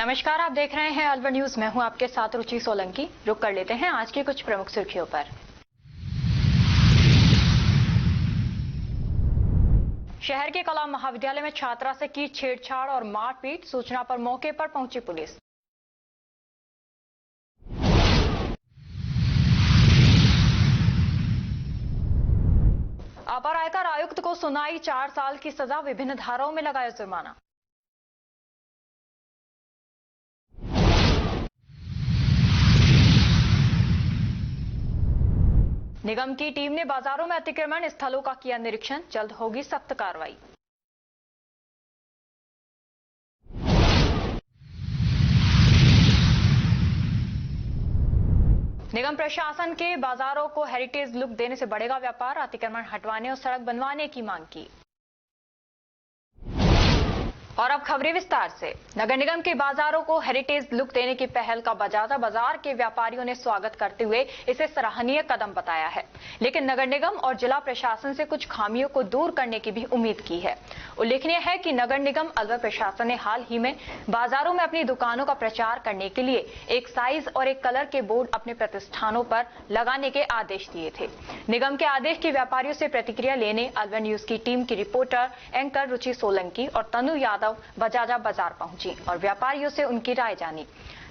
नमस्कार, आप देख रहे हैं अलवर न्यूज। मैं हूं आपके साथ रुचि सोलंकी। रुक कर लेते हैं आज की कुछ प्रमुख सुर्खियों पर। शहर के कला महाविद्यालय में छात्रा से की छेड़छाड़ और मारपीट, सूचना पर मौके पर पहुंची पुलिस। अपर आयकर आयुक्त को सुनाई 4 साल की सजा, विभिन्न धाराओं में लगाया जुर्माना। निगम की टीम ने बाजारों में अतिक्रमण स्थलों का किया निरीक्षण, जल्द होगी सख्त कार्रवाई। निगम प्रशासन के बाजारों को हेरिटेज लुक देने से बढ़ेगा व्यापार, अतिक्रमण हटवाने और सड़क बनवाने की मांग की। और अब खबरें विस्तार से। नगर निगम के बाजारों को हेरिटेज लुक देने की पहल का बजाजा बाजार के व्यापारियों ने स्वागत करते हुए इसे सराहनीय कदम बताया है, लेकिन नगर निगम और जिला प्रशासन से कुछ खामियों को दूर करने की भी उम्मीद की है। उल्लेखनीय है कि नगर निगम अलवर प्रशासन ने हाल ही में बाजारों में अपनी दुकानों का प्रचार करने के लिए एक साइज और एक कलर के बोर्ड अपने प्रतिष्ठानों पर लगाने के आदेश दिए थे। निगम के आदेश की व्यापारियों से प्रतिक्रिया लेने अलवर न्यूज की टीम की रिपोर्टर एंकर रुचि सोलंकी और तनु यादव बजाजा बाजार पहुंची और व्यापारियों से उनकी राय जानी।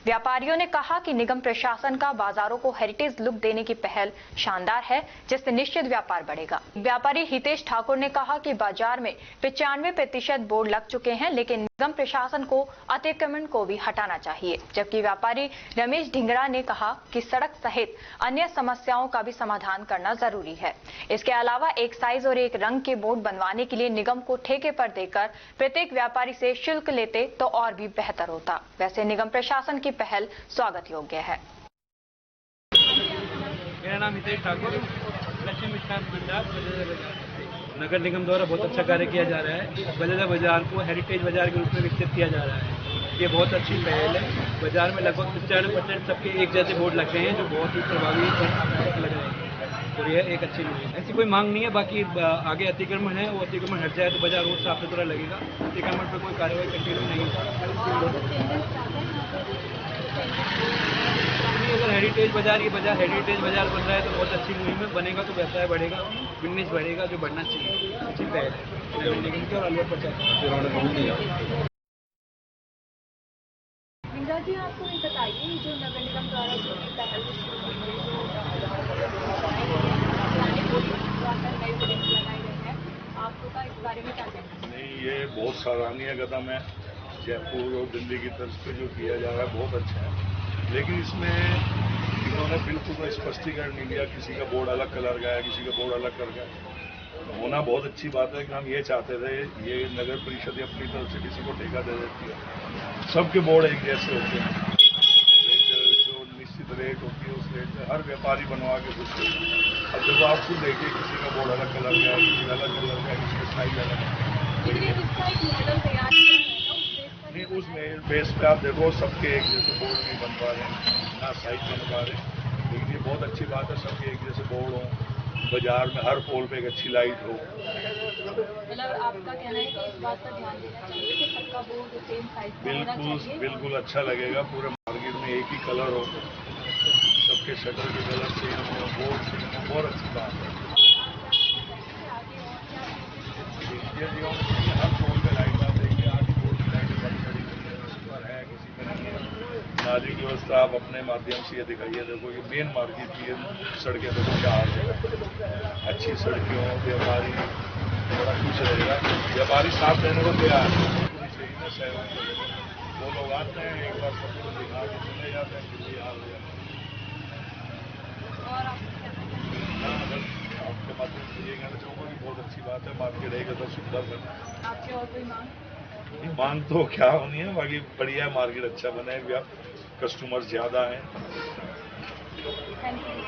व्यापारियों ने कहा कि निगम प्रशासन का बाजारों को हेरिटेज लुक देने की पहल शानदार है, जिससे निश्चित व्यापार बढ़ेगा। व्यापारी हितेश ठाकुर ने कहा कि बाजार में 95% बोर्ड लग चुके हैं, लेकिन निगम प्रशासन को अतिक्रमण को भी हटाना चाहिए। जबकि व्यापारी रमेश ढिंगरा ने कहा कि सड़क सहित अन्य समस्याओं का भी समाधान करना जरूरी है। इसके अलावा एक साइज और एक रंग के बोर्ड बनवाने के लिए निगम को ठेके पर देकर प्रत्येक व्यापारी से शुल्क लेते तो और भी बेहतर होता। वैसे निगम प्रशासन की पहल स्वागत योग्य है। मेरा नाम हितेश ठाकुर, लक्ष्मी मिष्ठान भंडार बजाजा बाजार। नगर निगम द्वारा बहुत अच्छा कार्य किया जा रहा है। बजाजा बाजार को हेरिटेज बाजार के रूप में विकसित किया जा रहा है। ये बहुत अच्छी पहल है। बाजार में लगभग 95% सबके एक जैसे बोर्ड लग गए हैं, जो बहुत ही प्रभावी और लग रहे हैं। और यह एक अच्छी न्यूज़ है। ऐसी कोई मांग नहीं है। बाकी आगे अतिक्रमण है, वो अतिक्रमण हट जाए तो बाजार रोड साफ सुथरा लगेगा। अतिक्रमण पर कोई कार्रवाई कंटिन्यू नहीं होगा। अगर हेरिटेज बाजार हेरिटेज बाजार बन रहा है तो बहुत अच्छी मुहिम है। बनेगा तो व्यवसाय बढ़ेगा, बिजनेस बढ़ेगा, जो बढ़ना चाहिए। अच्छी पहल है निगम की और अलवर प्रशासन। जी, आपको ये बताइए, जो नगर निगम द्वारा जो पहल शुरू की गई, जो आपको का इस बारे में क्या कहना है? नहीं, ये बहुत सराहनीय कदम है। जयपुर और दिल्ली की तरफ पे जो किया जा रहा है बहुत अच्छा है, लेकिन इसमें इन्होंने बिल्कुल स्पष्टीकरण नहीं दिया। किसी का बोर्ड अलग कलर का है, किसी का बोर्ड अलग कलर का है। होना बहुत अच्छी बात है कि हम ये चाहते थे, ये नगर परिषद अपनी तरफ से किसी को ठेका दे देती है। सबके बोर्ड एक जैसे होते हैं, जो निश्चित रेट होती है उस रेट में हर व्यापारी बनवा के खुश होते हैं। अब जब आप खुद देखिए, किसी का बोर्ड अलग कलर का है, किसी का अलग कलर का है, किसी का साइज अलग है। नहीं, उस बेस पे आप देखो, सबके एक जैसे बोर्ड नहीं बन पा रहे हैं, ना साइज बन पा रहे हैं। लेकिन ये बहुत अच्छी बात है, सबके एक जैसे बोर्ड हों, बाजार में हर पोल पे एक अच्छी लाइट हो। मतलब आपका कहना है कि इस बात पर ध्यान देना चाहिए कि सबका बोर्ड सेम साइज का होना चाहिए। बिल्कुल अच्छा लगेगा। पूरे मार्केट में एक ही कलर हो, सबके शटर के कलर सेम हो, बोर्ड सेम हो, बहुत अच्छी बात है। हर पोल पे लाइट आप देखिए, आधी पोल की लाइट बंद खड़ी पर है, किसी में नहीं है। नाली की व्यवस्था आप अपने माध्यम से ये दिखाइए। देखो, ये मेन मार्केट की सड़कें देखो क्या हाल है। अच्छी सड़कें हो, व्यापारी बड़ा खुश रहेगा। व्यापारी साथ देने को तैयार है। सहयोग वो लोग आते हैं, एक बार सब कुछ दिखा के चले जाते हैं, फिर ये हाल हो जाता है। आपके माध्यम से ये कहना चाहूँगा कि बहुत अच्छी बात है। मार्केट एक तो सुंदर बना। आपके और कोई मांग तो क्या होनी है, बाकी बढ़िया मार्केट अच्छा बना है, कस्टमर ज्यादा है।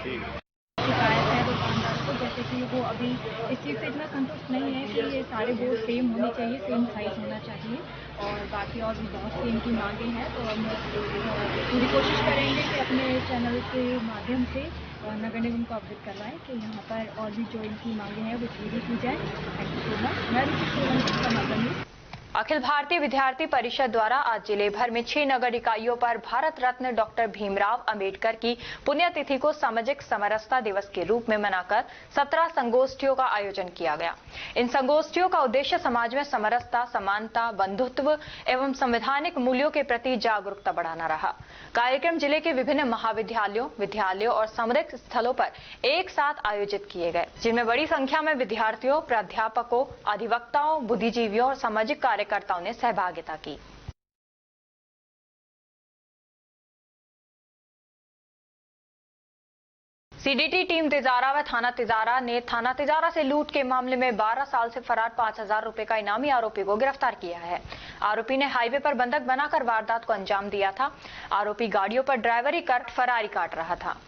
ठीक है। शिकायत है दुकानदारों को, जैसे कि वो अभी इस चीज़ से इतना संतुष्ट नहीं है कि ये सारे बोर्ड सेम होने चाहिए, सेम साइज होना चाहिए, और बाकी और भी बहुत सी इनकी मांगे हैं। तो हम पूरी कोशिश करेंगे कि अपने चैनल के माध्यम से नगर निगम को अवगत करवाएं कि यहाँ पर और भी जो इनकी मांगे हैं वो पूरी की जाए। Thank you so much. मैं रुचि सोलंकी। अखिल भारतीय विद्यार्थी परिषद द्वारा आज जिले भर में 6 नगर इकाइयों पर भारत रत्न डॉक्टर भीमराव अंबेडकर की पुण्यतिथि को सामाजिक समरसता दिवस के रूप में मनाकर 17 संगोष्ठियों का आयोजन किया गया। इन संगोष्ठियों का उद्देश्य समाज में समरसता, समानता, बंधुत्व एवं संवैधानिक मूल्यों के प्रति जागरूकता बढ़ाना रहा। कार्यक्रम जिले के विभिन्न महाविद्यालयों, विद्यालयों और सामुदायिक स्थलों पर एक साथ आयोजित किए गए, जिनमें बड़ी संख्या में विद्यार्थियों, प्राध्यापकों, अधिवक्ताओं, बुद्धिजीवियों और सामाजिक कार्यकर्ताओं ने सहभागिता की। सीडीटी टीम तिजारा व थाना तिजारा ने थाना तिजारा से लूट के मामले में 12 साल से फरार 5,000 रुपए का इनामी आरोपी को गिरफ्तार किया है। आरोपी ने हाईवे पर बंधक बनाकर वारदात को अंजाम दिया था। आरोपी गाड़ियों पर ड्राइवरी कर फरारी काट रहा था।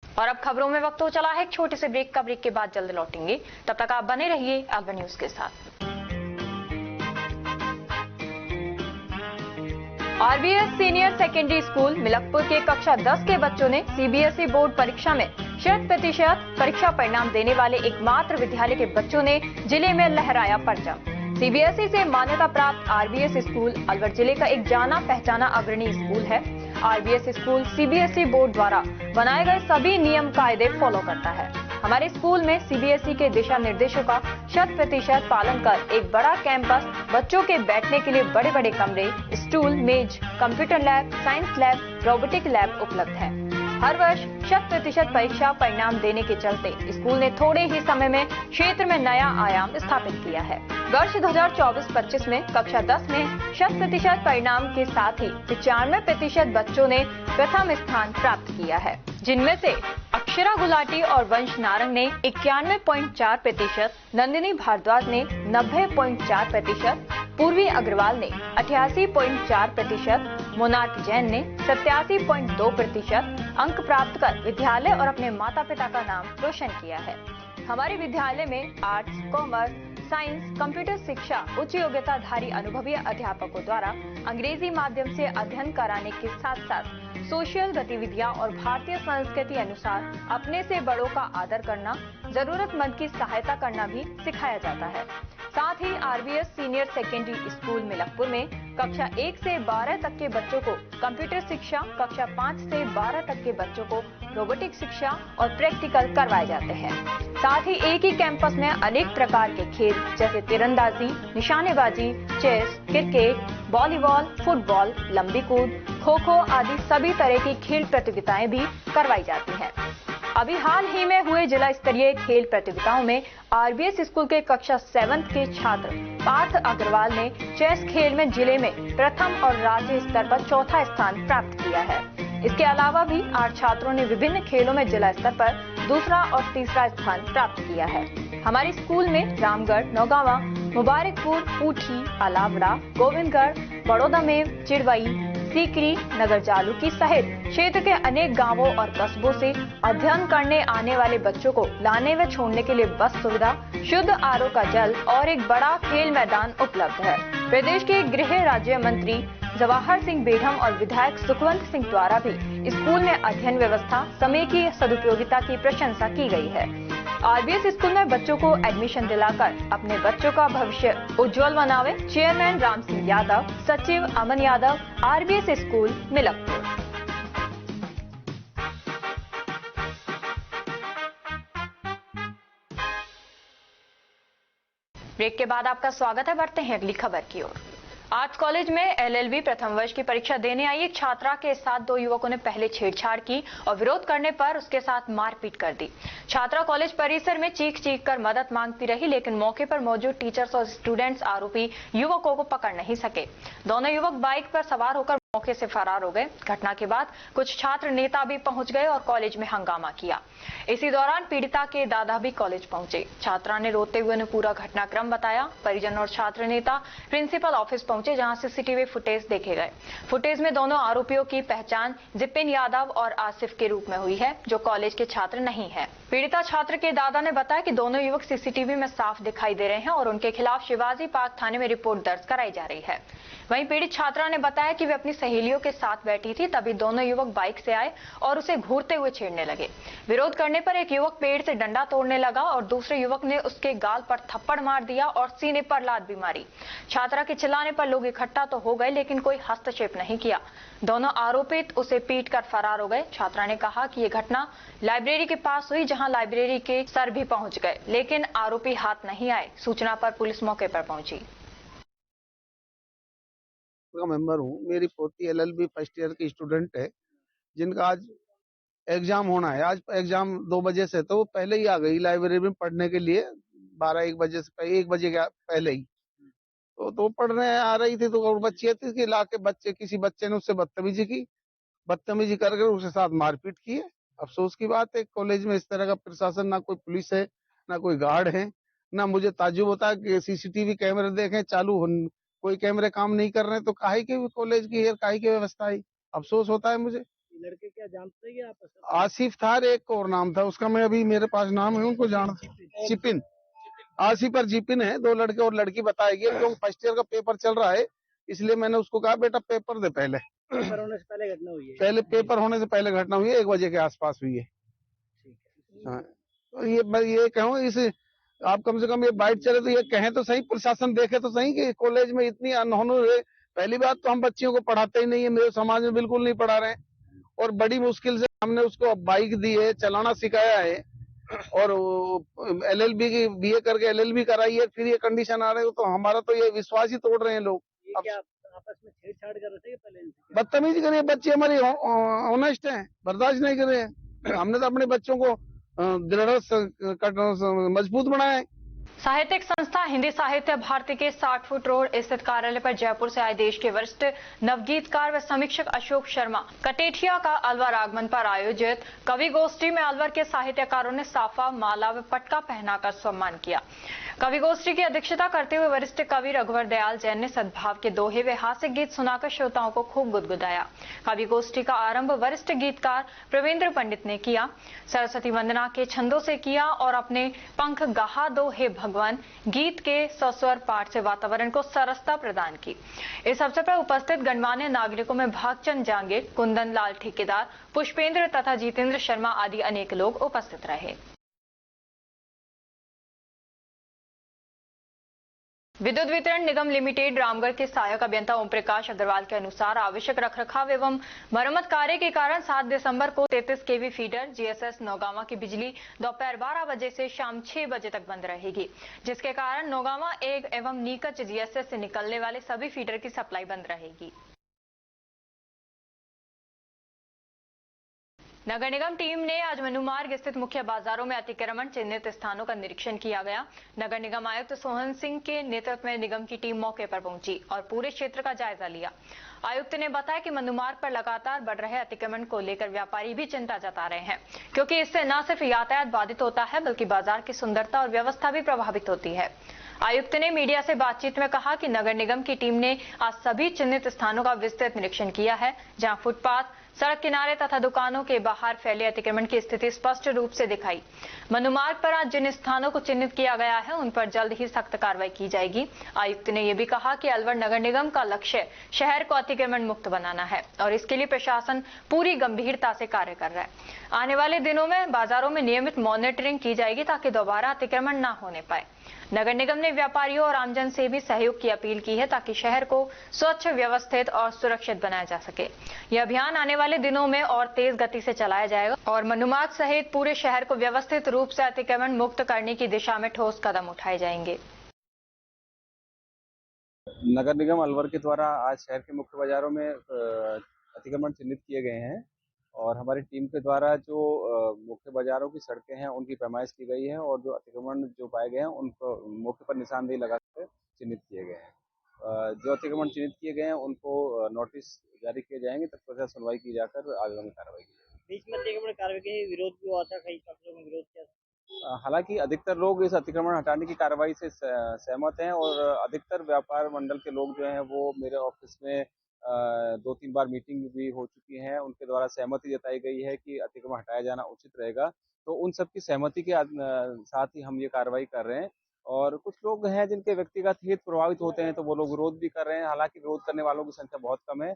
और अब खबरों में वक्त हो चला है एक छोटे से ब्रेक का। ब्रेक के बाद जल्द लौटेंगे, तब तक आप बने रहिए अलवर न्यूज के साथ। RBS senior secondary school Milakpur के कक्षा 10 के बच्चों ने सीबीएसई बोर्ड परीक्षा में 100% परीक्षा परिणाम देने वाले एकमात्र विद्यालय के बच्चों ने जिले में लहराया परचम। सीबीएसई से मान्यता प्राप्त आरबीएस स्कूल अलवर जिले का एक जाना पहचाना अग्रणी स्कूल है। आरबीएस स्कूल सीबीएसई बोर्ड द्वारा बनाए गए सभी नियम कायदे फॉलो करता है। हमारे स्कूल में सीबीएसई के दिशा निर्देशों का 100% पालन कर एक बड़ा कैंपस, बच्चों के बैठने के लिए बड़े बड़े कमरे, स्टूल, मेज, computer lab, science lab, robotic lab उपलब्ध है। हर वर्ष 100% परीक्षा परिणाम देने के चलते स्कूल ने थोड़े ही समय में क्षेत्र में नया आयाम स्थापित किया है। वर्ष 2024-25 में कक्षा 10 में 100% परिणाम के साथ ही 95% बच्चों ने प्रथम स्थान प्राप्त किया है, जिनमें से अक्षरा गुलाटी और वंश नारंग ने 91.4%, नंदिनी भारद्वाज ने 90.4%, पूर्वी अग्रवाल ने 88.4%, मोनार्क जैन ने 87.2% अंक प्राप्त कर विद्यालय और अपने माता पिता का नाम रोशन किया है। हमारे विद्यालय में आर्ट्स, कॉमर्स, साइंस, कंप्यूटर शिक्षा उच्च योग्यताधारी अनुभवी अध्यापकों द्वारा अंग्रेजी माध्यम से अध्ययन कराने के साथ साथ सोशल गतिविधियां और भारतीय संस्कृति अनुसार अपने से बड़ों का आदर करना, जरूरतमंद की सहायता करना भी सिखाया जाता है। साथ ही RBS senior secondary school Milakpur में कक्षा 1 से 12 तक के बच्चों को कंप्यूटर शिक्षा, कक्षा 5 से 12 तक के बच्चों को रोबोटिक शिक्षा और प्रैक्टिकल करवाए जाते हैं। साथ ही एक ही कैंपस में अनेक प्रकार के खेल जैसे तीरंदाजी, निशानेबाजी, चेस, क्रिकेट, वॉलीबॉल, फुटबॉल, लंबी कूद, खो खो आदि सभी तरह की खेल प्रतियोगिताएं भी करवाई जाती हैं। अभी हाल ही में हुए जिला स्तरीय खेल प्रतियोगिताओं में आरबीएस स्कूल के कक्षा 7 के छात्र पार्थ अग्रवाल ने चेस खेल में जिले में प्रथम और राज्य स्तर पर चौथा स्थान प्राप्त किया है। इसके अलावा भी 8 छात्रों ने विभिन्न खेलों में जिला स्तर पर दूसरा और तीसरा स्थान प्राप्त किया है। हमारे स्कूल में रामगढ़, नौगावा, मुबारकपुर, ऊठी, अलावड़ा, गोविंदगढ़, बड़ौदा में चिड़वई, सीकरी, नगर जालूकी सहित क्षेत्र के अनेक गांवों और कस्बों से अध्ययन करने आने वाले बच्चों को लाने व छोड़ने के लिए बस सुविधा, शुद्ध आरओ का जल और एक बड़ा खेल मैदान उपलब्ध है। प्रदेश के गृह राज्य मंत्री जवाहर सिंह बेढम और विधायक सुखवंत सिंह द्वारा भी स्कूल में अध्ययन व्यवस्था, समय की सदुपयोगिता की प्रशंसा की गई है। आरबीएस स्कूल में बच्चों को एडमिशन दिलाकर अपने बच्चों का भविष्य उज्जवल बनावे। चेयरमैन राम सिंह यादव, सचिव Aman Yadav, RBS school Milakpur. Break के बाद आपका स्वागत है। बढ़ते हैं अगली खबर की ओर। आर्ट्स कॉलेज में एलएलबी प्रथम वर्ष की परीक्षा देने आई एक छात्रा के साथ 2 युवकों ने पहले छेड़छाड़ की और विरोध करने पर उसके साथ मारपीट कर दी। छात्रा कॉलेज परिसर में चीख कर मदद मांगती रही, लेकिन मौके पर मौजूद टीचर्स और स्टूडेंट्स आरोपी युवकों को पकड़ नहीं सके। दोनों युवक बाइक पर सवार होकर मौके से फरार हो गए। घटना के बाद कुछ छात्र नेता भी पहुंच गए और कॉलेज में हंगामा किया। इसी दौरान पीड़िता के दादा भी कॉलेज पहुंचे। छात्रा ने रोते हुए ने पूरा घटनाक्रम बताया। परिजन और छात्र नेता प्रिंसिपल ऑफिस पहुंचे, जहां सीसीटीवी फुटेज देखे गए। फुटेज में दोनों आरोपियों की पहचान जिपिन यादव और आसिफ के रूप में हुई है, जो कॉलेज के छात्र नहीं है। पीड़िता छात्र के दादा ने बताया कि दोनों युवक सीसीटीवी में साफ दिखाई दे रहे हैं और उनके खिलाफ शिवाजी पार्क थाने में रिपोर्ट दर्ज कराई जा रही है। वहीं पीड़ित छात्रा ने बताया कि वे अपनी सहेलियों के साथ बैठी थी, तभी दोनों युवक बाइक से आए और उसे घूरते हुए छेड़ने लगे। विरोध करने पर एक युवक पेड़ से डंडा तोड़ने लगा और दूसरे युवक ने उसके गाल पर थप्पड़ मार दिया और सीने पर लात भी मारी। छात्रा के चिल्लाने पर लोग इकट्ठा तो हो गए, लेकिन कोई हस्तक्षेप नहीं किया। दोनों आरोपित उसे पीटकर फरार हो गए। छात्रा ने कहा कि ये घटना लाइब्रेरी के पास हुई, जहां लाइब्रेरी के सर भी पहुंच गए, लेकिन आरोपी हाथ नहीं आए। सूचना पर पुलिस मौके पर पहुंची। का मेंबर हूँ। मेरी पोती एलएलबी फर्स्ट ईयर की स्टूडेंट है, जिनका आज एग्जाम होना है। आज एग्जाम 2 बजे से, तो पहले ही आ गई लाइब्रेरी में पढ़ने के लिए। 12-1 बजे से 1 बजे के पहले ही तो पढ़ने आ रही थी। तो और बच्ची थी कि लाके किसी बच्चे ने उससे बदतमीजी करके उसके साथ मारपीट की है। अफसोस की बात है, कॉलेज में इस तरह का प्रशासन, ना कोई पुलिस है, ना कोई गार्ड है, ना मुझे ताज्जुब होता है कि सीसीटीवी कैमरे देखें चालू, कोई कैमरे काम नहीं कर रहे हैं, तो काहे के कॉलेज की काहे की व्यवस्था है। अफसोस होता है मुझे। लड़के क्या जानते हैं आपस में? आसिफ था, एक और नाम था उसका, मैं अभी मेरे पास नाम है उनको जान। चिपिन, आसिफ और जिपिन है, 2 लड़के और लड़की बताएगी। क्योंकि फर्स्ट ईयर का पेपर चल रहा है, इसलिए मैंने उसको कहा बेटा पेपर दे पहले। पेपर होने से पहले घटना हुई है? पहले पेपर होने से पहले घटना हुई है, 1 बजे के आसपास हुई है। हाँ, तो ये मैं ये कहूँ, इस आप कम से कम ये बाइट चले तो ये कहें तो सही, प्रशासन देखे तो सही कि कॉलेज में इतनी अनहोनी है। पहली बात तो हम बच्चियों को पढ़ाते ही नहीं है, मेरे समाज में बिल्कुल नहीं पढ़ा रहे हैं, और बड़ी मुश्किल से हमने उसको बाइक दी है, चलाना सिखाया है, और एलएलबी की बीए करके एलएलबी कराई है, फिर ये कंडीशन आ रहे हो, तो हमारा तो ये विश्वास ही तोड़ रहे हैं लोग। ये क्या आपस में छेड़छाड़ कर रहे थे पहले इनसे? बदतमीजी करिए, बच्चे हमारे ऑनेस्ट हैं, बर्दाश्त नहीं कर रहे हैं। हमने तो अपने बच्चों को दृढ़ मजबूत बनाया है। साहित्यिक संस्था हिंदी साहित्य भारती के 60 फुट रोड स्थित कार्यालय पर जयपुर से आए देश के वरिष्ठ नवगीतकार व समीक्षक अशोक शर्मा कटेठिया का अलवर आगमन पर आयोजित कवि गोष्ठी में अलवर के साहित्यकारों ने साफा, माला व पटका पहनाकर सम्मान किया। कवि गोष्ठी की अध्यक्षता करते हुए वरिष्ठ कवि रघुवर दयाल जैन ने सद्भाव के दोहे व हास्य गीत सुनाकर श्रोताओं को खूब गुदगुदाया। कवि गोष्ठी का आरंभ वरिष्ठ गीतकार प्रवीन्द्र पंडित ने किया। सरस्वती वंदना के छंदों से किया और अपने पंख गहा दो हे भगवान गीत के सस्वर पाठ से वातावरण को सरसता प्रदान की। इस अवसर पर उपस्थित गणमान्य नागरिकों में भागचंद जांगीर, कुंदन लाल ठेकेदार, पुष्पेंद्र तथा जितेंद्र शर्मा आदि अनेक लोग उपस्थित रहे। विद्युत वितरण निगम लिमिटेड रामगढ़ के सहायक अभियंता ओम प्रकाश अग्रवाल के अनुसार आवश्यक रखरखाव एवं मरम्मत कार्य के कारण 7 दिसंबर को 33 केवी फीडर जीएसएस नौगांवा की बिजली दोपहर 12 बजे से शाम 6 बजे तक बंद रहेगी, जिसके कारण नौगांवा 1 एवं नीकच जीएसएस से निकलने वाले सभी फीडर की सप्लाई बंद रहेगी। नगर निगम टीम ने आज मनुमार्ग स्थित मुख्य बाजारों में अतिक्रमण चिन्हित स्थानों का निरीक्षण किया गया। नगर निगम आयुक्त सोहन सिंह के नेतृत्व में निगम की टीम मौके पर पहुंची और पूरे क्षेत्र का जायजा लिया। आयुक्त ने बताया कि मनुमार्ग पर लगातार बढ़ रहे अतिक्रमण को लेकर व्यापारी भी चिंता जता रहे हैं, क्योंकि इससे न सिर्फ यातायात बाधित होता है बल्कि बाजार की सुंदरता और व्यवस्था भी प्रभावित होती है। आयुक्त ने मीडिया से बातचीत में कहा कि नगर निगम की टीम ने आज सभी चिन्हित स्थानों का विस्तृत निरीक्षण किया है, जहां फुटपाथ, सड़क किनारे तथा दुकानों के बाहर फैले अतिक्रमण की स्थिति स्पष्ट रूप से दिखाई। मनुमार्ग पर आज जिन स्थानों को चिन्हित किया गया है उन पर जल्द ही सख्त कार्रवाई की जाएगी। आयुक्त ने यह भी कहा कि अलवर नगर निगम का लक्ष्य शहर को अतिक्रमण मुक्त बनाना है और इसके लिए प्रशासन पूरी गंभीरता से कार्य कर रहा है। आने वाले दिनों में बाजारों में नियमित मॉनिटरिंग की जाएगी ताकि दोबारा अतिक्रमण न होने पाए। नगर निगम ने व्यापारियों और आमजन से भी सहयोग की अपील की है ताकि शहर को स्वच्छ, व्यवस्थित और सुरक्षित बनाया जा सके। यह अभियान आने वाले दिनों में और तेज गति से चलाया जाएगा और मनुमार्ग सहित पूरे शहर को व्यवस्थित रूप से अतिक्रमण मुक्त करने की दिशा में ठोस कदम उठाए जाएंगे। नगर निगम अलवर के द्वारा आज शहर के मुख्य बाजारों में अतिक्रमण चिन्हित किए गए हैं और हमारी टीम के द्वारा जो मुख्य बाजारों की सड़कें हैं उनकी पैमाइश की गई है और जो अतिक्रमण जो पाए गए हैं उनको मौके पर निशानदेही लगाकर चिन्हित किए गए हैं। जो अतिक्रमण चिन्हित किए गए हैं उनको नोटिस जारी किए जाएंगे, तत्पश्चात सुनवाई की जाकर आगामी कार्रवाई की जाएगी। बीच में अतिक्रमण कार्रवाई के विरोध भी हुआ था, कई पक्षों में विरोध किया। हालांकि अधिकतर लोग इस अतिक्रमण हटाने की कार्रवाई से सहमत हैं और अधिकतर व्यापार मंडल के लोग जो हैं वो मेरे ऑफिस में 2-3 बार मीटिंग भी हो चुकी है, उनके द्वारा सहमति जताई गई है कि अतिक्रमण हटाया जाना उचित रहेगा। तो उन सबकी सहमति के साथ ही हम ये कार्रवाई कर रहे हैं। और कुछ लोग हैं जिनके व्यक्तिगत हित प्रभावित होते हैं, तो वो लोग विरोध भी कर रहे हैं। हालांकि विरोध करने वालों की संख्या बहुत कम है।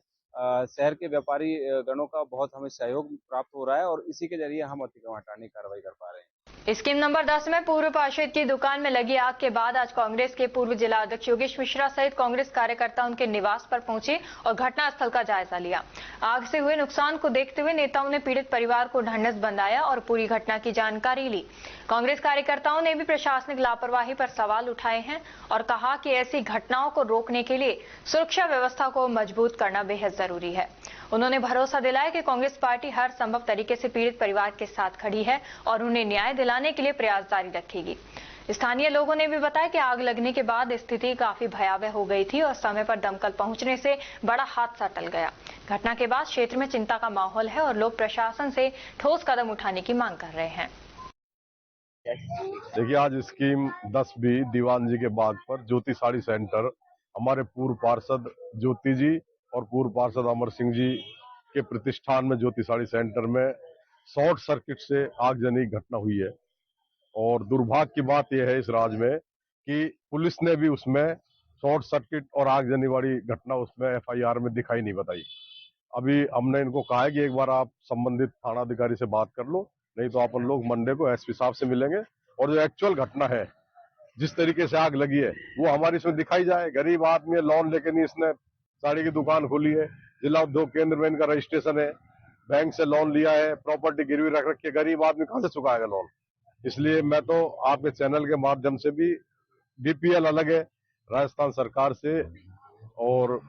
शहर के व्यापारी गणों का बहुत हमें सहयोग प्राप्त हो रहा है और इसी के जरिए हम अतिक्रमण हटाने की कार्रवाई कर पा रहे हैं। स्कीम नंबर 10 में पूर्व पार्षद की दुकान में लगी आग के बाद आज कांग्रेस के पूर्व जिला अध्यक्ष योगेश मिश्रा सहित कांग्रेस कार्यकर्ता उनके निवास पर पहुंचे और घटनास्थल का जायजा लिया। आग से हुए नुकसान को देखते हुए नेताओं ने पीड़ित परिवार को ढांढस बंधाया और पूरी घटना की जानकारी ली। कांग्रेस कार्यकर्ताओं ने भी प्रशासनिक लापरवाही पर सवाल उठाए हैं और कहा कि ऐसी घटनाओं को रोकने के लिए सुरक्षा व्यवस्था को मजबूत करना बेहद जरूरी है। उन्होंने भरोसा दिलाया कि कांग्रेस पार्टी हर संभव तरीके से पीड़ित परिवार के साथ खड़ी है और उन्हें न्याय दिलाने के लिए प्रयास जारी रखेगी। स्थानीय लोगों ने भी बताया कि आग लगने के बाद स्थिति काफी भयावह हो गई थी और समय पर दमकल पहुंचने से बड़ा हादसा टल गया। घटना के बाद क्षेत्र में चिंता का माहौल है और लोग प्रशासन से ठोस कदम उठाने की मांग कर रहे हैं। देखिए, आज स्कीम 10 भी दीवान जी के बाग पर ज्योति साड़ी सेंटर हमारे पूर्व पार्षद ज्योति जी और पूर्व पार्षद अमर सिंह जी के प्रतिष्ठान में ज्योति साड़ी सेंटर में शॉर्ट सर्किट से आगजनी घटना हुई है। और दुर्भाग्य की बात यह है इस राज्य में कि पुलिस ने भी उसमें शॉर्ट सर्किट और आगजनी वाली घटना उसमें FIR में दिखाई नहीं बताई। अभी हमने इनको कहा है कि एक बार आप संबंधित थाना अधिकारी से बात कर लो, नहीं तो अपन लोग मंडे को SP साहब से मिलेंगे और जो एक्चुअल घटना है, जिस तरीके से आग लगी है, वो हमारी इसमें दिखाई जाए। गरीब आदमी लोन लेके नहीं, इसने साड़ी की दुकान खोली है, जिला उद्योग केंद्र में इनका रजिस्ट्रेशन है, बैंक से लोन लिया है, प्रॉपर्टी गिरवी रख रख के गरीब आदमी कहां से चुकाएगा लोन। इसलिए मैं तो आपके चैनल के माध्यम से भी DPL अलग है, राजस्थान सरकार से और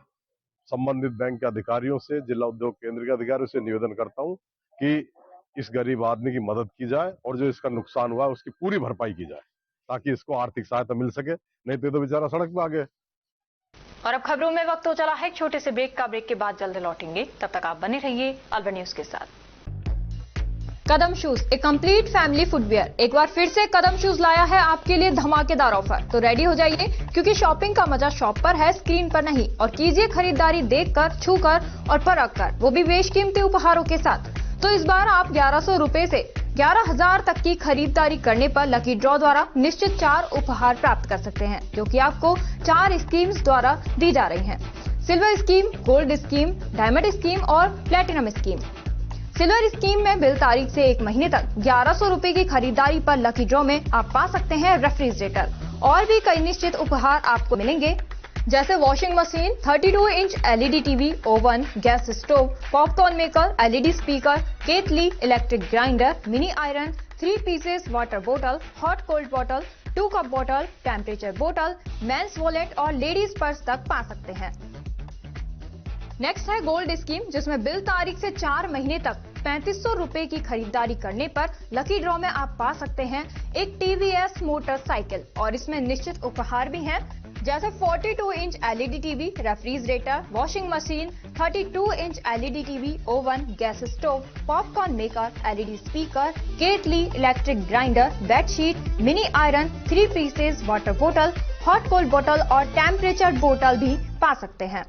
संबंधित बैंक के अधिकारियों से, जिला उद्योग केंद्र के अधिकारियों से निवेदन करता हूं कि इस गरीब आदमी की मदद की जाए और जो इसका नुकसान हुआ है उसकी पूरी भरपाई की जाए ताकि इसको आर्थिक सहायता मिल सके, नहीं तो बेचारा सड़क पे आ गए। और अब खबरों में वक्त हो चला है एक छोटे से ब्रेक का। ब्रेक के बाद जल्द लौटेंगे, तब तक आप बने रहिए अलवर न्यूज के साथ। कदम शूज, एक कंप्लीट फैमिली फुटवियर, एक बार फिर से कदम शूज लाया है आपके लिए धमाकेदार ऑफर। तो रेडी हो जाइए क्योंकि शॉपिंग का मजा शॉप पर है, स्क्रीन पर नहीं। और कीजिए खरीदारी देखकर, छूकर और परख कर, वो भी बेशकीमती उपहारों के साथ। तो इस बार आप 1100 रुपए से 11,000 तक की खरीदारी करने पर लकी ड्रॉ द्वारा निश्चित 4 उपहार प्राप्त कर सकते हैं, जो कि आपको 4 स्कीम्स द्वारा दी जा रही हैं। Silver scheme, gold scheme, diamond scheme और प्लेटिनम स्कीम। सिल्वर स्कीम में बिल तारीख से 1 महीने तक 1100 रुपए की खरीदारी पर लकी ड्रॉ में आप पा सकते हैं रेफ्रिजरेटर और भी कई निश्चित उपहार आपको मिलेंगे, जैसे washing machine, 32 inch LED TV, oven, gas stove, popcorn maker, LED speaker, केतली, electric grinder, mini iron, 3 pieces water बोतल, हॉट कोल्ड बोतल, 2 कप बोतल, टेम्परेचर बोतल, मेंस वॉलेट और लेडीज पर्स तक पा सकते हैं। नेक्स्ट है गोल्ड स्कीम, जिसमें बिल तारीख से 4 महीने तक 3500 रुपए की खरीदारी करने पर लकी ड्रॉ में आप पा सकते हैं एक TVS मोटरसाइकिल और इसमें निश्चित उपहार भी हैं, जैसे 42 inch LED TV, refrigerator, washing machine, 32 inch LED TV, oven, gas stove, popcorn maker, LED speaker, केटली, electric grinder, bedsheet, mini iron, 3 pieces water बोतल, हॉट कोल्ड बोतल और टेम्परेचर बोतल भी पा सकते हैं।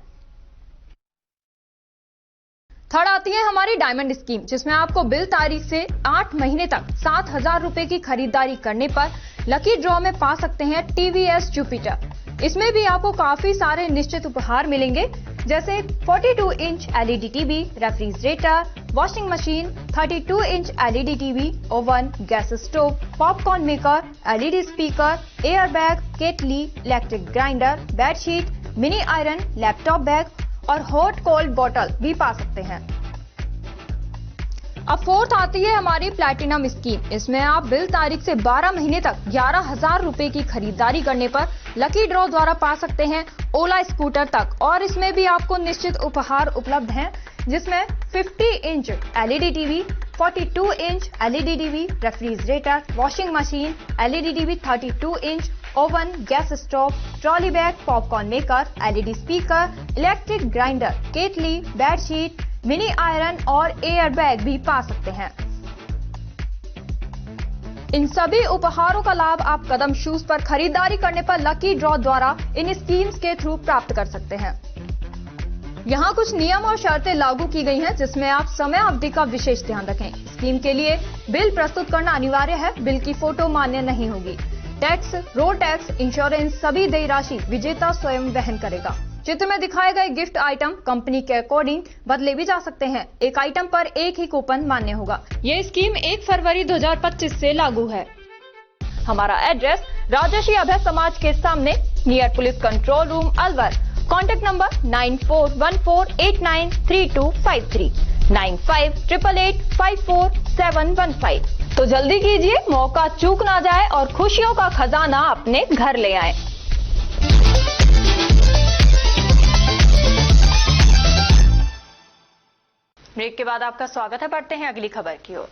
थर्ड आती है हमारी डायमंड स्कीम, जिसमें आपको बिल तारीख से 8 महीने तक 7,000 रुपए की खरीदारी करने पर लकी ड्रॉ में पा सकते हैं TVS जुपिटर। इसमें भी आपको काफी सारे निश्चित उपहार मिलेंगे, जैसे 42 inch LED TV, refrigerator, washing machine, 32 inch LED TV, oven, gas stove, popcorn maker, LED speaker, air bag, केटली, electric grinder, bedsheet, mini iron, laptop bag और हॉट कोल्ड बॉटल भी पा सकते हैं। अब फोर्थ आती है हमारी प्लैटिनम स्कीम। इसमें आप बिल तारीख से 12 महीने तक 11,000 रुपए की खरीदारी करने पर लकी ड्रॉ द्वारा पा सकते हैं ओला स्कूटर तक और इसमें भी आपको निश्चित उपहार उपलब्ध हैं, जिसमें 50 inch LED TV, 42 inch LED TV, refrigerator, washing machine, LED TV, 32 inch, oven, gas stove, trolley bag, popcorn maker, LED speaker, electric grinder, केटली, बेडशीट, मिनी आयरन और एयर बैग भी पा सकते हैं। इन सभी उपहारों का लाभ आप कदम शूज पर खरीदारी करने पर लकी ड्रॉ द्वारा इन स्कीम्स के थ्रू प्राप्त कर सकते हैं। यहाँ कुछ नियम और शर्तें लागू की गई हैं, जिसमें आप समय अवधि का विशेष ध्यान रखें। स्कीम के लिए बिल प्रस्तुत करना अनिवार्य है। बिल की फोटो मान्य नहीं होगी। टैक्स, रोड टैक्स, इंश्योरेंस सभी देय राशि विजेता स्वयं वहन करेगा। चित्र में दिखाए गए गिफ्ट आइटम कंपनी के अकॉर्डिंग बदले भी जा सकते हैं। एक आइटम पर एक ही कूपन मान्य होगा। ये स्कीम 1 फरवरी 2025 से लागू है। हमारा एड्रेस राजर्षि अभय समाज के सामने, near police control room, Alwar. Contact number 9414893253, 9588854715। तो जल्दी कीजिए, मौका चूक ना जाए और खुशियों का खजाना अपने घर ले आए। ब्रेक के बाद आपका स्वागत है। बढ़ते हैं अगली खबर की ओर।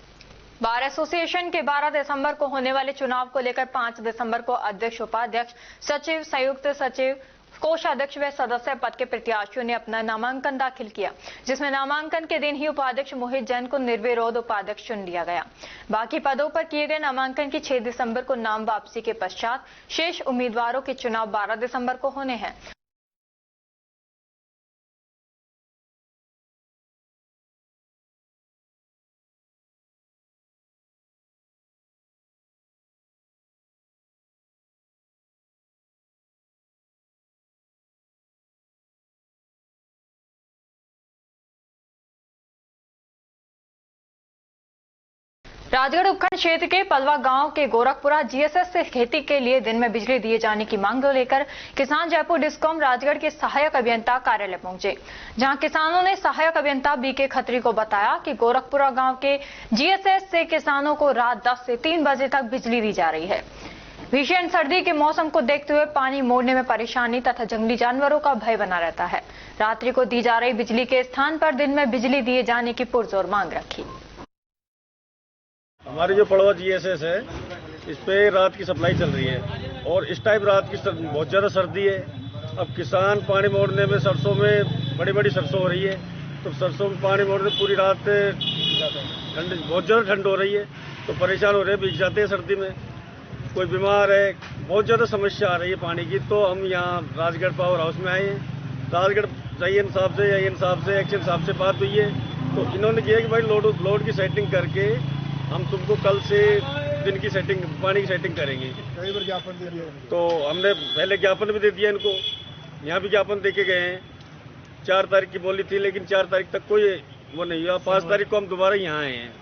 बार एसोसिएशन के 12 दिसंबर को होने वाले चुनाव को लेकर 5 दिसंबर को अध्यक्ष, उपाध्यक्ष, सचिव, संयुक्त सचिव, कोषाध्यक्ष व सदस्य पद के प्रत्याशियों ने अपना नामांकन दाखिल किया, जिसमें नामांकन के दिन ही उपाध्यक्ष मोहित जैन को निर्विरोध उपाध्यक्ष चुन लिया गया। बाकी पदों पर किए गए नामांकन की 6 दिसंबर को नाम वापसी के पश्चात शेष उम्मीदवारों के चुनाव 12 दिसंबर को होने हैं। राजगढ़ उपखंड क्षेत्र के पलवा गांव के गोरखपुरा जीएसएस से खेती के लिए दिन में बिजली दिए जाने की मांग को लेकर किसान जयपुर डिस्कॉम राजगढ़ के सहायक अभियंता कार्यालय पहुंचे, जहां किसानों ने सहायक अभियंता बीके खत्री को बताया कि गोरखपुरा गांव के जीएसएस से किसानों को रात 10 से 3 बजे तक बिजली दी जा रही है। भीषण सर्दी के मौसम को देखते हुए पानी मोड़ने में परेशानी तथा जंगली जानवरों का भय बना रहता है। रात्रि को दी जा रही बिजली के स्थान पर दिन में बिजली दिए जाने की पुरजोर मांग रखी। हमारी जो पड़वा जीएसएस है, इस पे रात की सप्लाई चल रही है और इस टाइम रात की बहुत ज़्यादा सर्दी है। अब किसान पानी मोड़ने में, सरसों में बड़ी बड़ी सरसों हो रही है, तो सरसों में पानी मोड़ने पूरी रात ठंड, बहुत ज़्यादा ठंड हो रही है, तो परेशान हो रहे हैं, भीग जाते हैं सर्दी में। कोई बीमार है, बहुत ज़्यादा समस्या आ रही है पानी की। तो हम यहाँ राजगढ़ पावर हाउस में आए हैं। राजगढ़ AN साहब से एक्शन साहब से बात हुई है, तो इन्होंने किया कि भाई लोड की सेटिंग करके हम तुमको कल से दिन की सेटिंग, पानी की सेटिंग करेंगे। कई बार ज्ञापन दे दिया, तो हमने पहले ज्ञापन भी दे दिया इनको, यहाँ भी ज्ञापन दे के गए हैं। 4 तारीख की बोली थी, लेकिन 4 तारीख तक कोई वो नहीं हुआ। 5 तारीख को हम दोबारा यहाँ आए हैं।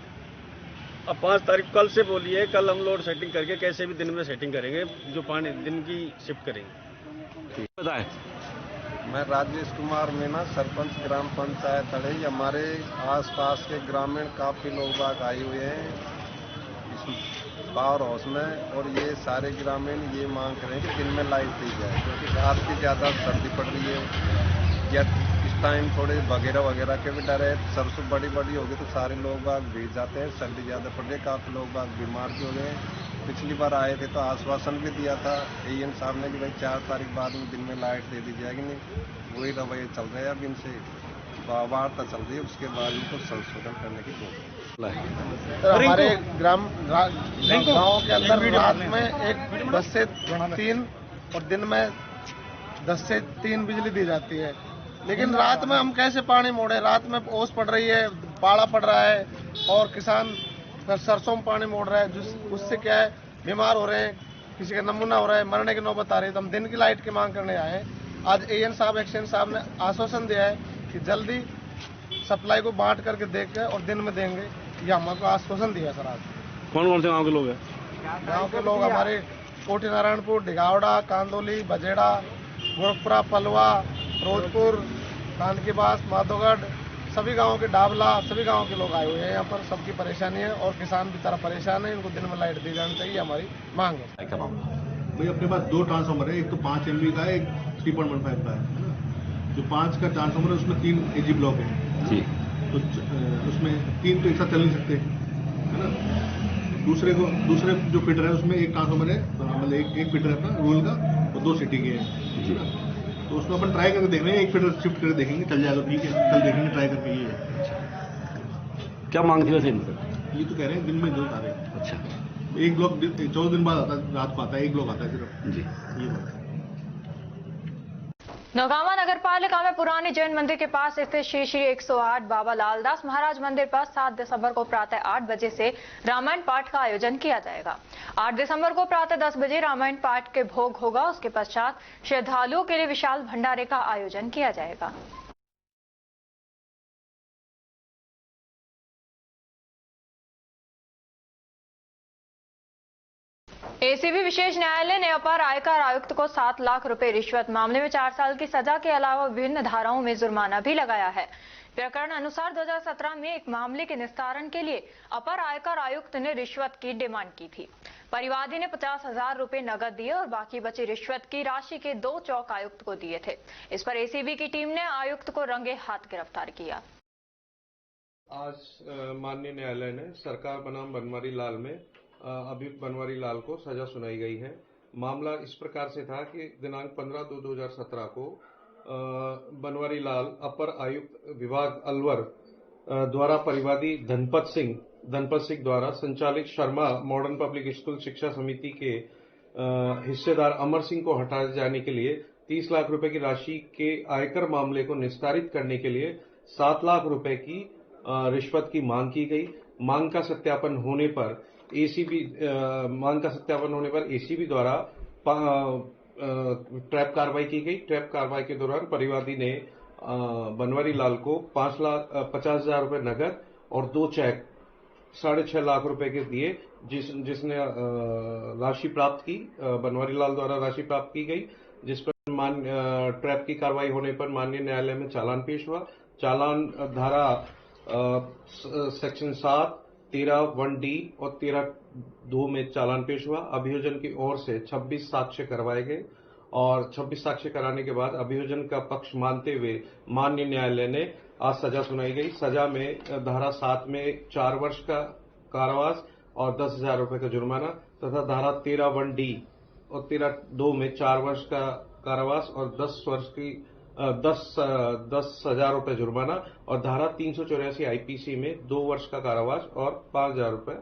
अब 5 तारीख कल से बोली है, कल हम लोड सेटिंग करके कैसे भी दिन में सेटिंग करेंगे, जो पानी दिन की शिफ्ट करेंगे। बताएं। मैं राजेश कुमार मीना, सरपंच ग्राम पंचायत अड़ई। हमारे आसपास के ग्रामीण काफ़ी लोग बाग आए हुए हैं इस पावर हाउस में, और ये सारे ग्रामीण ये मांग करें कि दिन में लाइट दी जाए, क्योंकि रात की ज़्यादा सर्दी पड़ रही है या इस टाइम थोड़े वगैरह के भी डर है। सरसों बड़ी होगी तो सारे लोग बाग भीग जाते हैं, सर्दी ज़्यादा पड़ रही है, काफ़ी लोग बाग बीमार भी हो गए हैं। पिछली बार आए थे तो आश्वासन भी दिया था AN साहब ने कि भाई 4 तारीख बाद में दिन में लाइट दे दी जाएगी, नहीं वही रवैया चल रहा है। अब इनसे वार्ता चल रही है, उसके बाद इनको संशोधन करने की कोशिश। हमारे गाँव के अंदर रात में 10 से 3 और दिन में 10 से 3 बिजली दी जाती है, लेकिन रात में हम कैसे पानी मोड़े? रात में ओस पड़ रही है, पाला पड़ रहा है और किसान सरसों में पानी मोड़ रहा है, उससे क्या है, बीमार हो रहे हैं, किसी का नमूना हो रहा है, मरने की नौबत आ रही है। तो हम दिन की लाइट की मांग करने आए हैं। आज AN साहब, एक्शन साहब ने आश्वासन दिया है कि जल्दी सप्लाई को बांट करके देंगे और दिन में देंगे, ये हमको आश्वासन दिया सर। आज कौन से गाँव के लोग हैं? गाँव के लोग हमारे कोटी नारायणपुर, डिगावड़ा, कांदोली, बजेड़ा, गोरखपुरा, पलवा, रोजपुर, कानकीबास, माधोगढ़, सभी गांवों के डाबला, सभी गांवों के लोग आए हुए हैं यहाँ पर। सबकी परेशानी है और किसान भी तरह परेशान है, इनको दिन में लाइट दी जानी चाहिए, हमारी मांग है। भाई अपने पास 2 ट्रांसफार्मर है, एक तो 5 MV का है, एक 3.15 का है। जो 5 का ट्रांसफार्मर है उसमें 3 AG ब्लॉक है जी, तो उसमें 3 तो एक साथ चल नहीं सकते, है ना। दूसरे जो फीडर है उसमें एक ट्रांसफार्मर है, मतलब एक फीडर है अपना रूरल का और 2 सिटी के हैं, तो उसमें अपन ट्राई करके देख रहे हैं। एक फीडर शिफ्ट करके देखेंगे, चल जाएगा ठीक है, कल देखेंगे ट्राई करके। ये क्या मांग थी वैसे इनसे? ये तो कह रहे हैं दिन में 2 तारीख। अच्छा, एक ब्लॉक 14 दिन बाद आता है, रात को आता है, एक ब्लॉक आता है सिर्फ जी, ये बात है। नौगांवा नगर पालिका में पुराने जैन मंदिर के पास स्थित श्री श्री 108 बाबा लालदास महाराज मंदिर पर 7 दिसंबर को प्रातः 8 बजे से रामायण पाठ का आयोजन किया जाएगा। 8 दिसंबर को प्रातः 10 बजे रामायण पाठ के भोग होगा। उसके पश्चात श्रद्धालुओं के लिए विशाल भंडारे का आयोजन किया जाएगा। एसीबी विशेष न्यायालय ने अपर आयकर आयुक्त को 7 लाख रुपए रिश्वत मामले में 4 साल की सजा के अलावा विभिन्न धाराओं में जुर्माना भी लगाया है। प्रकरण अनुसार 2017 में एक मामले के निस्तारण के लिए अपर आयकर आयुक्त ने रिश्वत की डिमांड की थी। परिवादी ने 50,000 रुपए नगद दिए और बाकी बची रिश्वत की राशि के 2 चौक आयुक्त को दिए थे। इस पर एसीबी की टीम ने आयुक्त को रंगे हाथ गिरफ्तार किया। आज माननीय न्यायालय ने सरकार बनाम बनवारी लाल में अभियुक्त बनवारी लाल को सजा सुनाई गई है। मामला इस प्रकार से था कि दिनांक 15/2/2017 को बनवारी लाल अपर आयुक्त विभाग अलवर द्वारा परिवादी धनपत सिंह द्वारा संचालित शर्मा मॉडर्न पब्लिक स्कूल शिक्षा समिति के हिस्सेदार अमर सिंह को हटाए जाने के लिए 30 लाख रुपए की राशि के आयकर मामले को निस्तारित करने के लिए 7 लाख रुपए की रिश्वत की मांग की गई। मांग का सत्यापन होने पर एसीबी द्वारा ट्रैप कार्रवाई की गई। ट्रैप कार्रवाई के दौरान परिवादी ने बनवारी लाल को 50,000 रुपए नगद और 2 चेक 6.5 लाख रुपए के दिए, जिसने राशि प्राप्त की। बनवारी लाल द्वारा राशि प्राप्त की गई, जिस पर ट्रैप की कार्रवाई होने पर माननीय न्यायालय में चालान पेश हुआ। चालान धारा सेक्शन 7, 13(1)D और 13(2) में चालान पेश हुआ। अभियोजन की ओर से 26 साक्ष्य करवाए गए और 26 साक्ष्य कराने के बाद अभियोजन का पक्ष मानते हुए माननीय न्यायालय ने आज सजा सुनाई गई। सजा में धारा 7 में 4 वर्ष का कारावास और 10,000 रुपए का जुर्माना तथा धारा 13(1)D और 13(2) में 4 वर्ष का कारावास और 10,000 रुपए जुर्माना और धारा 384 आईपीसी में 2 वर्ष का कारावास और 5,000 रुपए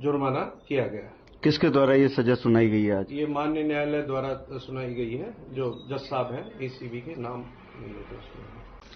जुर्माना किया गया। किसके द्वारा ये सजा सुनाई गई है आज? ये माननीय न्यायालय द्वारा सुनाई गई है, जो जज साहब हैं एसीबी के नाम नहीं लेते।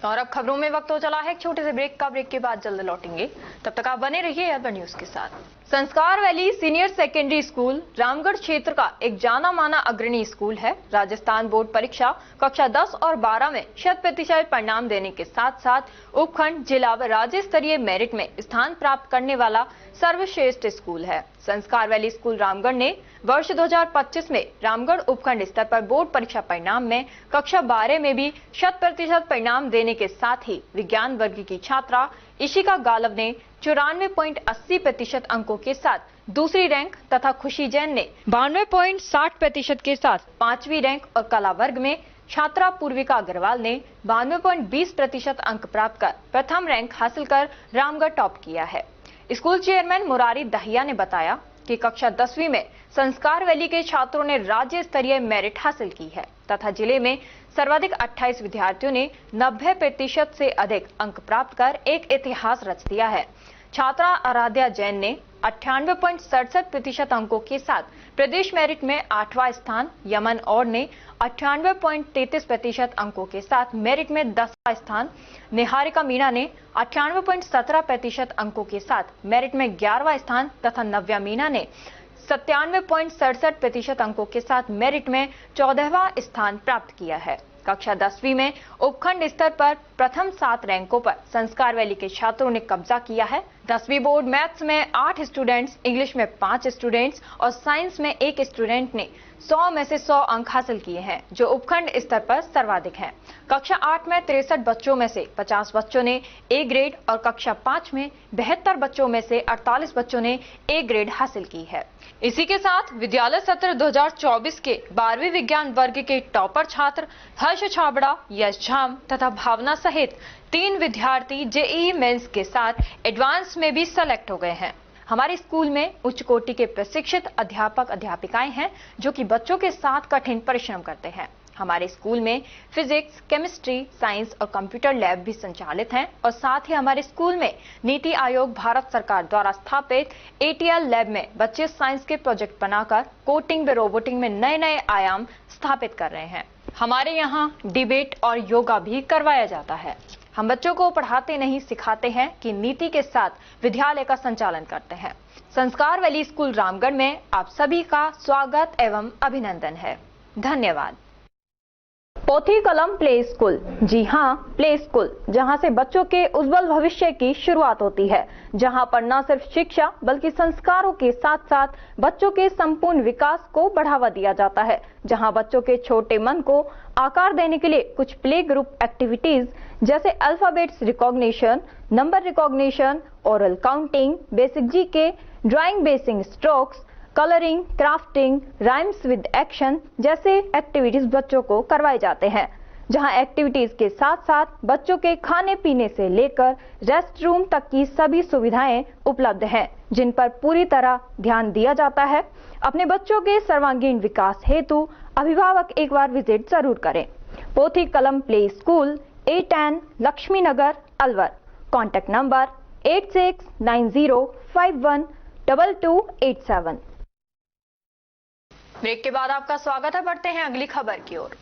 और अब खबरों में वक्त हो चला है एक छोटे से ब्रेक का। ब्रेक के बाद जल्द लौटेंगे, तब तक आप बने रहिए अर्बन न्यूज के साथ। संस्कार valley senior secondary school Ramgarh क्षेत्र का एक जाना माना अग्रणी स्कूल है। राजस्थान बोर्ड परीक्षा कक्षा 10 और 12 में 100% परिणाम देने के साथ साथ उपखंड, जिला व राज्य स्तरीय मेरिट में स्थान प्राप्त करने वाला सर्वश्रेष्ठ स्कूल है। संस्कार वैली स्कूल रामगढ़ ने वर्ष 2025 में रामगढ़ उपखंड स्तर पर बोर्ड परीक्षा परिणाम में कक्षा 12 में भी 100% परिणाम देने के साथ ही विज्ञान वर्ग की छात्रा इशिका गालव ने 94.80% अंकों के साथ दूसरी रैंक तथा खुशी जैन ने 92.60% के साथ 5वीं रैंक और कला वर्ग में छात्रा पूर्विका अग्रवाल ने 92.20% अंक प्राप्त कर प्रथम रैंक हासिल कर रामगढ़ टॉप किया है। स्कूल चेयरमैन मुरारी दहिया ने बताया कि कक्षा 10वीं में संस्कार वैली के छात्रों ने राज्य स्तरीय मेरिट हासिल की है तथा जिले में सर्वाधिक 28 विद्यार्थियों ने 90% से अधिक अंक प्राप्त कर एक इतिहास रच दिया है। छात्रा आराध्या जैन ने 98.67% अंकों के साथ प्रदेश मेरिट में 8वां स्थान, यमन और ने 98.33% अंकों के साथ मेरिट में 10वां स्थान, निहारिका मीणा ने 98.17% अंकों के साथ मेरिट में 11वां स्थान तथा नव्या मीणा ने 97.67% अंकों के साथ मेरिट में 14वां स्थान प्राप्त किया है। कक्षा 10वीं में उपखंड स्तर पर प्रथम 7 रैंकों पर संस्कार वैली के छात्रों ने कब्जा किया है। 10वीं बोर्ड मैथ्स में 8 स्टूडेंट्स, इंग्लिश में 5 स्टूडेंट्स और साइंस में 1 स्टूडेंट ने 100 में से 100 अंक हासिल किए हैं, जो उपखंड स्तर पर सर्वाधिक हैं। कक्षा 8 में 63 बच्चों में से 50 बच्चों ने ए ग्रेड और कक्षा 5 में 72 बच्चों में से 48 बच्चों ने ए ग्रेड हासिल की है। इसी के साथ विद्यालय सत्र 2024 के 12वीं विज्ञान वर्ग के टॉपर छात्र हर्ष छाबड़ा, यश झाम तथा भावना सहित 3 विद्यार्थी जेईई मेंस के साथ एडवांस में भी सेलेक्ट हो गए हैं। हमारे स्कूल में उच्च कोटि के प्रशिक्षित अध्यापक अध्यापिकाएं हैं जो कि बच्चों के साथ कठिन परिश्रम करते हैं। हमारे स्कूल में फिजिक्स, केमिस्ट्री, साइंस और कंप्यूटर लैब भी संचालित हैं और साथ ही हमारे स्कूल में नीति आयोग भारत सरकार द्वारा स्थापित ATL लैब में बच्चे साइंस के प्रोजेक्ट बनाकर कोडिंग व रोबोटिंग में नए नए आयाम स्थापित कर रहे हैं। हमारे यहाँ डिबेट और योगा भी करवाया जाता है। हम बच्चों को पढ़ाते नहीं सिखाते हैं कि नीति के साथ विद्यालय का संचालन करते हैं। संस्कार वैली स्कूल रामगढ़ में आप सभी का स्वागत एवं अभिनंदन है। धन्यवाद। पोथी कलम प्ले स्कूल, जी हाँ, प्ले स्कूल, जहां से बच्चों के उज्जवल भविष्य की शुरुआत होती है, जहां पर न सिर्फ शिक्षा बल्कि संस्कारों के साथ साथ बच्चों के संपूर्ण विकास को बढ़ावा दिया जाता है, जहां बच्चों के छोटे मन को आकार देने के लिए कुछ प्ले ग्रुप एक्टिविटीज जैसे alphabets recognition, number recognition, oral counting, basic GK, drawing basic strokes, colouring, crafting, rhymes with action जैसे एक्टिविटीज बच्चों को करवाए जाते हैं, जहां एक्टिविटीज के साथ साथ बच्चों के खाने पीने से लेकर रेस्ट रूम तक की सभी सुविधाएं उपलब्ध हैं, जिन पर पूरी तरह ध्यान दिया जाता है। अपने बच्चों के सर्वांगीण विकास हेतु अभिभावक एक बार विजिट जरूर करें। Pothi Kalam play school, A10 Laxmi Nagar, Alwar. Contact number 8690512287। Break के बाद आपका स्वागत है। बढ़ते हैं अगली खबर की ओर।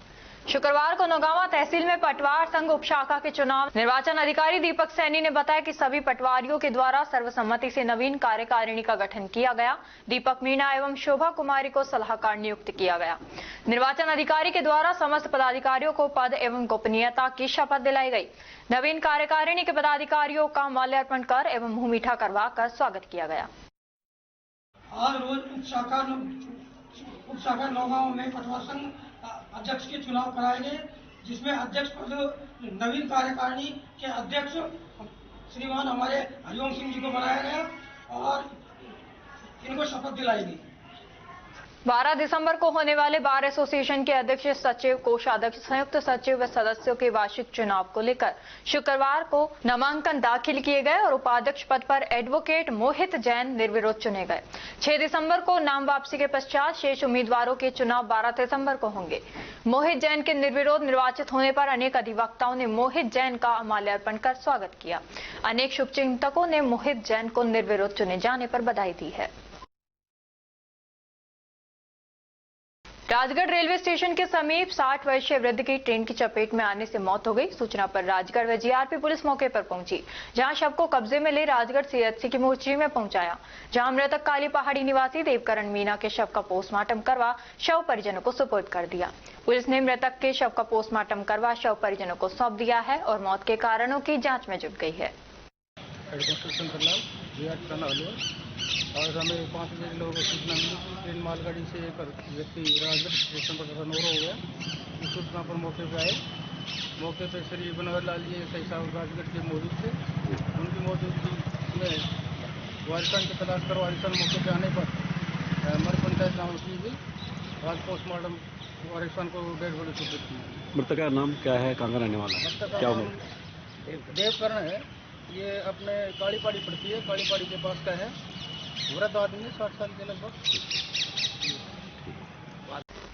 शुक्रवार को नौगांवा तहसील में पटवार संघ उपशाखा के चुनाव निर्वाचन अधिकारी दीपक सैनी ने बताया कि सभी पटवारियों के द्वारा सर्वसम्मति से नवीन कार्यकारिणी का गठन किया गया। दीपक मीणा एवं शोभा कुमारी को सलाहकार नियुक्त किया गया। निर्वाचन अधिकारी के द्वारा समस्त पदाधिकारियों को पद एवं गोपनीयता की शपथ दिलाई गई। नवीन कार्यकारिणी के पदाधिकारियों का माल्यार्पण कर एवं मुंह मीठा करवा कर स्वागत किया गया। आज रोज उपशाखा नौगांव में पटवार संघ अध्यक्ष के चुनाव कराए गए, जिसमें अध्यक्ष पद नवीन कार्यकारिणी के अध्यक्ष श्रीमान हमारे हरिओम सिंह जी को बनाया गया और इनको शपथ दिलाई गई। 12 दिसंबर को होने वाले बार एसोसिएशन के अध्यक्ष, सचिव, कोषाध्यक्ष, संयुक्त सचिव व सदस्यों के वार्षिक चुनाव को लेकर शुक्रवार को नामांकन दाखिल किए गए और उपाध्यक्ष पद पर एडवोकेट मोहित जैन निर्विरोध चुने गए। 6 दिसंबर को नाम वापसी के पश्चात शेष उम्मीदवारों के चुनाव 12 दिसंबर को होंगे। मोहित जैन के निर्विरोध निर्वाचित होने पर अनेक अधिवक्ताओं ने मोहित जैन का माल्यार्पण कर स्वागत किया। अनेक शुभचिंतकों ने मोहित जैन को निर्विरोध चुने जाने पर बधाई दी है। राजगढ़ रेलवे स्टेशन के समीप 60 वर्षीय वृद्ध की ट्रेन की चपेट में आने से मौत हो गई। सूचना पर राजगढ़ व जीआरपी पुलिस मौके पर पहुंची, जहां शव को कब्जे में ले राजगढ़ सीएचसी की मोर्चरी में पहुंचाया, जहां मृतक काली पहाड़ी निवासी देवकरण मीणा के शव का पोस्टमार्टम करवा शव परिजनों को सुपुर्द कर दिया। पुलिस ने मृतक के शव का पोस्टमार्टम करवा शव परिजनों को सौंप दिया है और मौत के कारणों की जाँच में जुट गई है। और हमें 5 बजे लोगों को सूचना मिली कि ट्रेन मालगाड़ी से एक व्यक्ति राजगढ़ स्टेशन पर रनोर हो गया। इस सूचना पर मौके पर आए। मौके पर श्री बनवर लाल जी सही साहब राजगढ़ के मौजूद थे। उनकी मौजूदगी में वारिसन की तलाश कर वारिसन मौके पर आने पर मर पंचायत नाम की गई। आज पोस्टमार्टम वारिसन को डेड बॉडी सुपुर्द की। मृतक का नाम क्या है, कहाँ का रहने वाला है, क्या उम्र? देवकरण है, ये अपने काली पहाड़ी पड़ती है, काली पहाड़ी के पास का है। वृद्ध आदमी 60 साल के लगभग।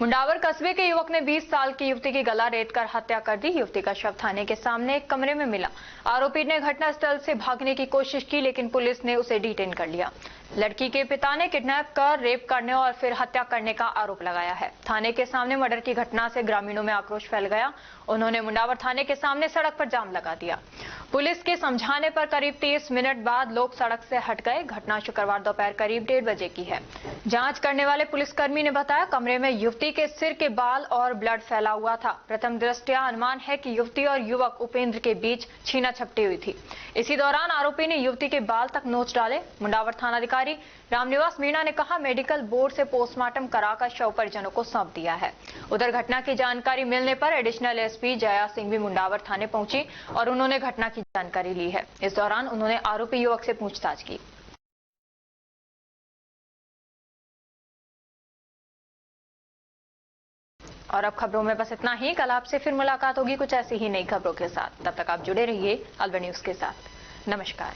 मुंडावर कस्बे के युवक ने 20 साल की युवती की गला रेतकर हत्या कर दी। युवती का शव थाने के सामने एक कमरे में मिला। आरोपी ने घटनास्थल से भागने की कोशिश की, लेकिन पुलिस ने उसे डिटेन कर लिया। लड़की के पिता ने किडनैप कर रेप करने और फिर हत्या करने का आरोप लगाया है। थाने के सामने मर्डर की घटना से ग्रामीणों में आक्रोश फैल गया। उन्होंने मुंडावर थाने के सामने सड़क पर जाम लगा दिया। पुलिस के समझाने पर करीब 30 मिनट बाद लोग सड़क से हट गए। घटना शुक्रवार दोपहर करीब 1:30 बजे की है। जांच करने वाले पुलिसकर्मी ने बताया, कमरे में युवती के सिर के बाल और ब्लड फैला हुआ था। प्रथम दृष्टया अनुमान है कि युवती और युवक उपेंद्र के बीच छीना झपटी हुई थी। इसी दौरान आरोपी ने युवती के बाल तक नोच डाले। मुंडावर थानाधिकारी रामनिवास मीणा ने कहा, मेडिकल बोर्ड से पोस्टमार्टम कराकर शव परिजनों को सौंप दिया है। उधर घटना की जानकारी मिलने पर एडिशनल एसपी जया सिंह भी मुंडावर थाने पहुंची और उन्होंने घटना की जानकारी ली है। इस दौरान उन्होंने आरोपी युवक से पूछताछ की। और अब खबरों में बस इतना ही। कल आपसे फिर मुलाकात होगी कुछ ऐसी ही नई खबरों के साथ। तब तक आप जुड़े रहिए अलवर न्यूज के साथ। नमस्कार।